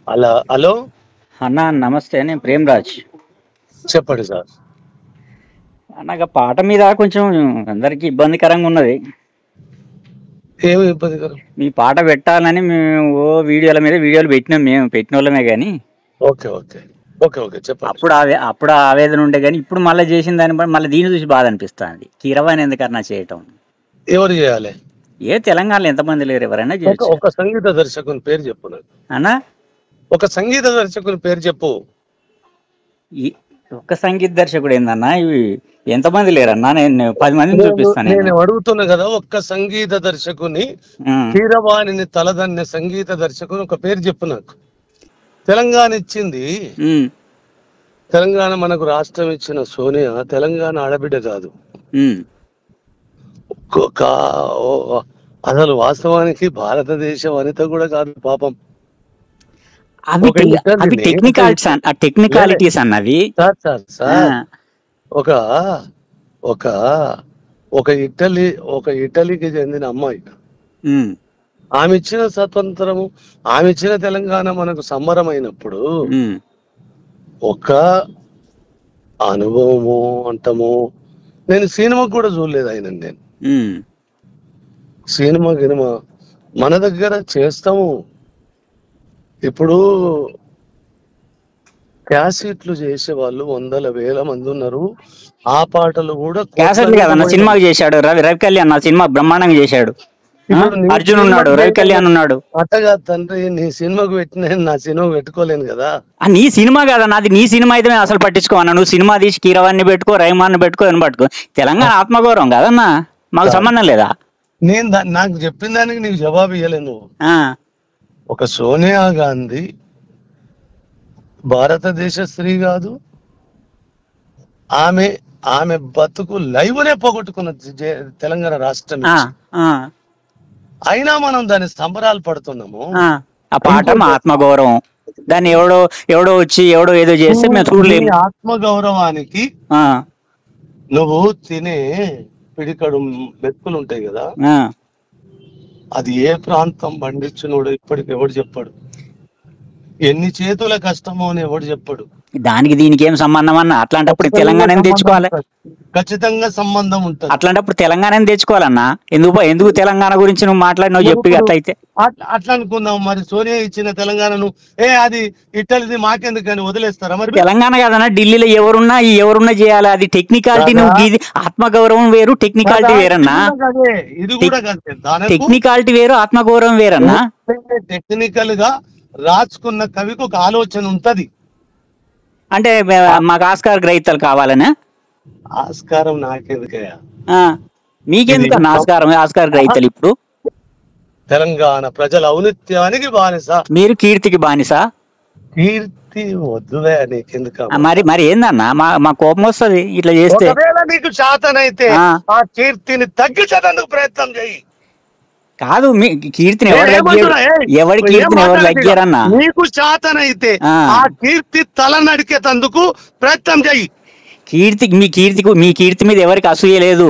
అలా హలో. అన్న నమస్తే, నేను ప్రేమ్రాజ్. చెప్పండి సార్. అన్నగా పాట మీద కొంచెం అందరికి ఇబ్బందికరంగా ఉన్నది. ఏమి ఇబ్బందికరం? మీ పాట పెట్టాలని మేము వీడియోలు పెట్టినాం, మేము పెట్టిన వాళ్ళమే కానీ ఓకే ఓకే ఓకే ఓకే చెప్పండి. అప్పుడు ఆవేదన ఉండే కానీ ఇప్పుడు మళ్ళీ చేసిన దాన్ని బట్టి మళ్ళీ దీన్ని చూసి బాధ అనిపిస్తుంది. కీరవాణి ఎందుకన్నా చేయటం? ఎవరు చేయాలి? తెలంగాణలో ఎంతమంది లేరు, ఎవరైనా ఒక చేయొచ్చు ఒక సంగీత దర్శకుని పేరు చెప్పు నాకు. అన్నా. ఒక సంగీత దర్శకుని పేరు చెప్పు. ఒక్క సంగీత దర్శకుడు ఏందన్నా? ఇవి ఎంతమంది లేరన్నా? నేను 10 మందిని చూపిస్తాను. నేను అడుగుతున్నా కదా, ఒక్క సంగీత దర్శకుని, కీరవాణిని తలదన్నే సంగీత దర్శకుని ఒక పేరు చెప్పు నాకు. తెలంగాణ ఇచ్చింది, తెలంగాణ మనకు రాష్ట్రం ఇచ్చిన సోనియా తెలంగాణ ఆడబిడ్డ కాదు. అసలు వాస్తవానికి భారతదేశ వనిత కూడా కాదు పాపం. టెక్నికాలిటీస్ అన్నవి. ఒక ఒక ఒక ఇటలీకి చెందిన అమ్మాయి, ఆమె ఇచ్చిన స్వతంత్రము, ఆమె ఇచ్చిన తెలంగాణ మనకు సంబరమైనప్పుడు ఒక అనుభవము అంటము. నేను సినిమా కూడా చూడలేదు ఆయన. నేను సినిమా మన దగ్గర చేస్తాము. ఇప్పుడు క్యాసెట్లు చేసే వాళ్ళు వందల వేల మంది ఉన్నారు. ఆ పాటలు కూడా క్యాసెట్లు కదన్న, సినిమాకి చేశాడు. రవి కళ్యాణ్ సినిమా బ్రహ్మాండంగా చేశాడు. అర్జున్ ఉన్నాడు, రవి కళ్యాణ్ ఉన్నాడు. అట్టగా తండ్రి, నీ సినిమాకు పెట్టిన నా సినిమాకు పెట్టుకోలేను కదా. నీ సినిమా కదన్నా, అది నీ సినిమా అయితే అసలు పట్టించుకోవన్నా. నువ్వు సినిమా తీసి కీరవాణ్ణి పెట్టుకో, రహమాన్ని పెట్టుకో, అని పట్టుకో. తెలంగాణ ఆత్మగౌరవం కదన్నా, మాకు సంబంధం లేదా? నేను నాకు చెప్పిన దానికి నీకు జవాబు ఇవ్వలేదు నువ్వు. ఒక సోనియా గాంధీ భారతదేశ స్త్రీ కాదు. ఆమె బతుకు లైవ్నే పోగొట్టుకున్న తెలంగాణ రాష్ట్రం. అయినా మనం దాని సంబరాలు పడుతున్నాము. ఆ పాట మా ఆత్మగౌరవం. దాన్ని ఎవడో వచ్చి ఏదో చేస్తే మేము చూడలేము. ఆత్మగౌరవానికి నువ్వు తినే పిడికడు మెతుకులు ఉంటాయి కదా, అది ఏ ప్రాంతం పండించినోడు ఇప్పటికి ఎవడు చెప్పాడు? ఎన్ని చేతుల కష్టమో అని ఎవడు చెప్పాడు? దానికి దీనికి ఏం సంబంధం అన్న? అట్లాంటప్పుడు తెలంగాణ తెచ్చుకోవాలి. ఖచ్చితంగా సంబంధం ఉంటుంది. అట్లాంటప్పుడు తెలంగాణ తెచ్చుకోవాలన్నా. ఎందుకు తెలంగాణ గురించి నువ్వు మాట్లాడినావు చెప్పి? అట్లయితే అట్లా అనుకుందాం. మరి సోనియా ఇచ్చిన తెలంగాణను అది ఇటలీది మాకెందుకని వదిలేస్తారా? మరి తెలంగాణ కాదన్నా, ఢిల్లీలో ఎవరున్నా చేయాలి. అది టెక్నికాలిటీ. నువ్వు ఆత్మగౌరవం వేరు, టెక్నికాలిటీ వేరన్నా. ఇది కూడా టెక్నికాలిటీ వేరు, ఆత్మగౌరవం వేరన్నా. టెక్నికల్ గా రాసుకున్న కవికి ఒక ఆలోచన ఉంటది. అంటే మాకు ఆస్కార్ గ్రహీతలు కావాలనే? ఆస్కారం నాకెందుకయ్యా? మీకెందుకు ఆస్కార్ గ్రహీతలు? ఇప్పుడు తెలంగాణ ప్రజల ఔన్నత్యానికి బానిస, మీరు కీర్తికి బానిస. కీర్తి వద్దువే, నీకెందుకు? మరి ఏందన్నా, మా కోపం వస్తుంది ఇట్లా చేస్తే. నీకు శాతనైతే ఆ కీర్తిని తగ్గించేందుకు ప్రయత్నం చేయి. కాదు, మీ కీర్తిని ఎవరి కీర్తిని ఎవరు లగ్గారన్నా? నీకు శాతనైతే ఆ కీర్తి తల నడికేందుకు ప్రయత్నం చేయి. మీ కీర్తి మీద ఎవరికి అసూయ లేదు.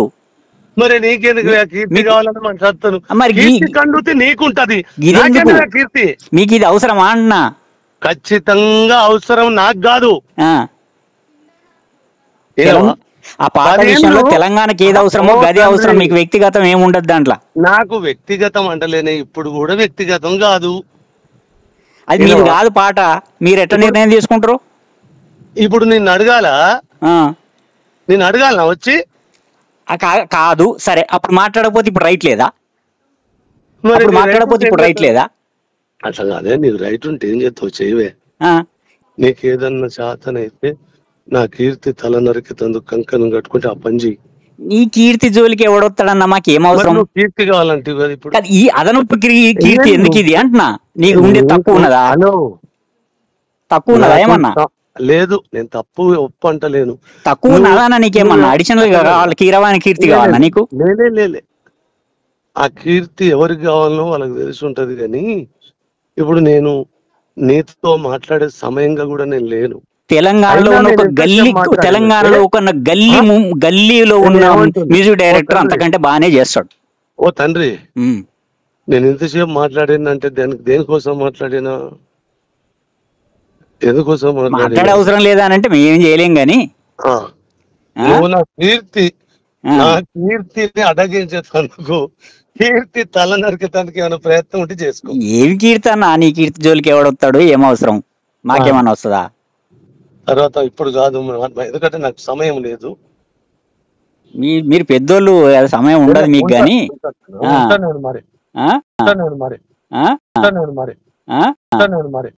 మరి నీకెందుకు కీర్తి కావాలని మన సత్తను? మరి కండుతి నీకుంటది, కీర్తి మీకు ఇది అవసరమా అన్నా? ఖచ్చితంగా అవసరం, నాకు కాదు. ఆ పాట విషయంలో తెలంగాణకి ఏది అవసరమో గది అవసరం. మీకు వ్యక్తిగతం ఏముండదు దాంట్లో. నాకు వ్యక్తిగతం అంటలేనే, ఇప్పుడు కూడా వ్యక్తిగతం కాదు. అది మీరు కాదు పాట. మీరు ఎట్లా నిర్ణయం తీసుకుంటారు? ఇప్పుడు నిన్ను అడగాలనా వచ్చి? కాదు, సరే. అప్పుడు మాట్లాడకపోతే ఇప్పుడు రైట్ లేదా? అట్లా కాదే, నీకు రైట్ ఉంటే ఏం చేస్తావు? చేయవే. నీకేదన్నా శాతనైతే నా కీర్తి తల నరికేందుకు కంకణం కట్టుకుంటే ఆ పని చెయ్యి. నీ కీర్తి జోలికి ఎవడొస్తాడన్నా? మాకేం అవసరం? కీర్తి కావాలంటే ఇప్పుడు ఈ అదనపు కీర్తి ఎందుకు ఇది అంటున్నా? నీకు ఉండే తక్కువ ఉన్నదా? ఏమన్నా? లేదు, నేను తప్పు ఒప్పు అంటలేను. తక్కువ ఉన్నదా? నీకేమన్నా అడిషనల్ గా కావాలి? కీరవాణి కీర్తి కావాలా నీకు? లేలే, ఆ కీర్తి ఎవరికి కావాలో వాళ్ళకి తెలిసి ఉంటది. కానీ ఇప్పుడు నేను నీతో మాట్లాడే సమయంగా కూడా నేను లేను. తెలంగాణలో ఉన్న ఒక గల్లీలో ఉన్న మ్యూజిక్ డైరెక్టర్ అంతకంటే బాగానే చేస్తాడు. ఓ తండ్రి, నేను ఎంతసేపు మాట్లాడినంటే దేనికోసం మాట్లాడినా? ఎందుకోసం మాట్లాడే మాట్లాడి అవసరం లేదా అని అంటే మేమేం చేయలేం గాని ఆ, ఆ? నువ్వు నా ఆ. కీర్తిని అడగించేందుకు కీర్తి తల నరికేందుకు ఏమైనా ప్రయత్నం ఉంటే చేసుకో. ఏమి కీర్తి అన్న, నీ కీర్తి జోలికి ఎవడొస్తాడు, ఏం అవసరం, మాకేమన్నా వస్తుందా? తర్వాత ఇప్పుడు కాదు, ఎందుకంటే నాకు సమయం లేదు. మీరు పెద్దోళ్ళు, అది సమయం ఉండదు మీకు గాని. ఉంటాను నేను మరి ఆ? ఉంటాను నేను మరి ఆ? ఉంటాను నేను మరి ఆ? ఉంటాను నేను మరి